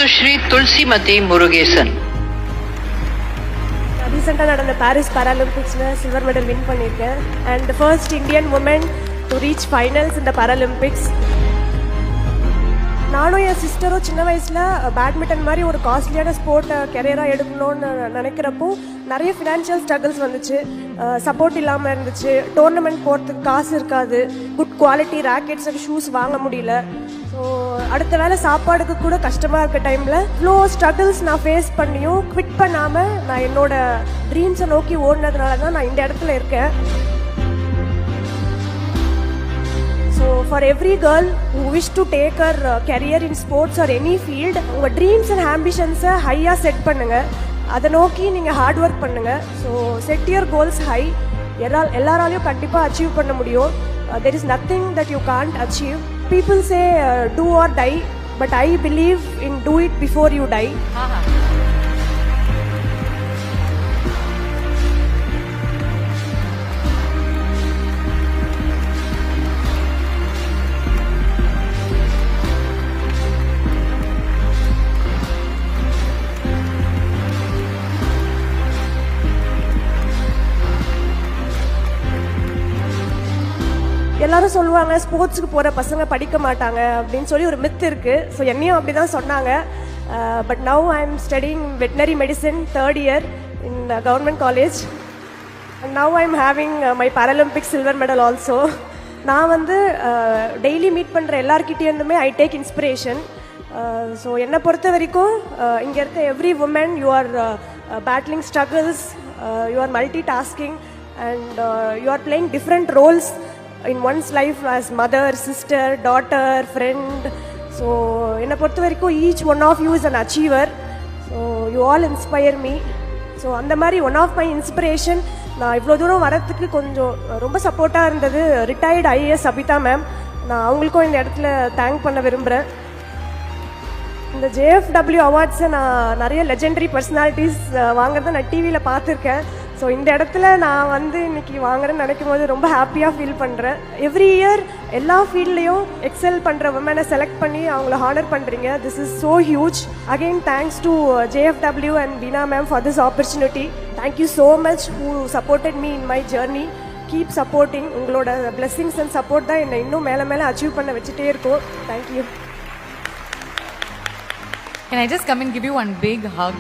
Sushri Tulsimati Murugesan. ரீசெண்டாக நடந்த Paris பாராலிம்பிக்ஸில் சில்வர் மெடல் வின் பண்ணியிருக்கேன் and first Indian woman to reach finals இந்த பாராலிம்பிக்ஸ். நானும் என் சிஸ்டரும் சின்ன வயசில் பேட்மிண்டன் மாதிரி ஒரு காஸ்ட்லியான ஸ்போர்ட்டை கெரியராக எடுக்கணும்னு நினைக்கிறப்போ நிறைய ஃபினான்ஷியல் ஸ்ட்ரகிள்ஸ் வந்துச்சு. சப்போர்ட் இல்லாமல் இருந்துச்சு, டோர்னமெண்ட் போகிறதுக்கு காசு இருக்காது, good quality rackets and shoes வாங்க முடியல. ஸோ அடுத்த வேளை சாப்பாடுக்கு கூட கஷ்டமாக இருக்க டைமில் இவ்வளோ ஸ்ட்ரகிள்ஸ் நான் ஃபேஸ் பண்ணியும் குவிட் பண்ணாமல் நான் என்னோட ட்ரீம்ஸை நோக்கி ஓடினதுனால தான் நான் இந்த இடத்துல இருக்கேன். So for every girl who wish to take her career in sports or any field, உங்கள் ட்ரீம்ஸ் அண்ட் ஆம்பிஷன்ஸை ஹையாக செட் பண்ணுங்கள். அதை நோக்கி நீங்கள் ஹார்ட் ஒர்க் பண்ணுங்கள். So set your goals high. எல்லாராலையும் கண்டிப்பாக அச்சீவ் பண்ண முடியும். there is nothing that you can't achieve. People say do or die, but I believe in do it before you die. எல்லாரும் சொல்லுவாங்க ஸ்போர்ட்ஸுக்கு போகிற பசங்க படிக்க மாட்டாங்க அப்படின்னு சொல்லி ஒரு மித் இருக்குது. ஸோ என்னையும் அப்படி தான் சொன்னாங்க. But now I am studying veterinary medicine third year in government college and now I am having my Paralympic silver medal also. நான் வந்து டெய்லி மீட் பண்ணுற எல்லார்கிட்டேருந்துமே ஐ டேக் இன்ஸ்பிரேஷன். ஸோ என்னை பொறுத்த வரைக்கும் இங்கே இருக்க every woman you are battling struggles, you are multitasking and you are playing different roles in one's life as mother, sister, daughter, friend. So என்னை பொறுத்த வரைக்கும் each one of you is an achiever. So you all inspire me. So அந்த மாதிரி one of my inspiration நான் இவ்வளோ தூரம் வரத்துக்கு கொஞ்சம் ரொம்ப சப்போர்ட்டாக இருந்தது ரிட்டையர்டு ஐஏஎஸ் சபிதா மேம். நான் அவங்களுக்கும் இந்த இடத்துல தேங்க் பண்ண விரும்புகிறேன். இந்த ஜேஎஃப்டபிள்யூ அவார்ட்ஸை நான் நிறைய லெஜெண்டரி பர்சனாலிட்டிஸ் வாங்குறத நான் டிவியில் பார்த்துருக்கேன். ஸோ இந்த இடத்துல நான் வந்து இன்னைக்கு வாங்குறேன்னு நினைக்கும் போது ரொம்ப ஹாப்பியாக ஃபீல் பண்ணுறேன். எவ்ரி இயர் எல்லா ஃபீல்ட்லேயும் எக்ஸல் பண்ணுற உமனை செலக்ட் பண்ணி அவங்கள ஹானர் பண்ணுறீங்க. This is so huge. Again thanks to JFW and Beena ma'am for this opportunity. Thank you so much who supported me in my journey. Keep supporting. உங்களோட பிளெஸிங்ஸ் அண்ட் சப்போர்ட் தான் என்னை இன்னும் மேலே மேலே அச்சீவ் பண்ண வச்சுட்டே இருக்கும். Thank you. Can I just come and give you one big hug?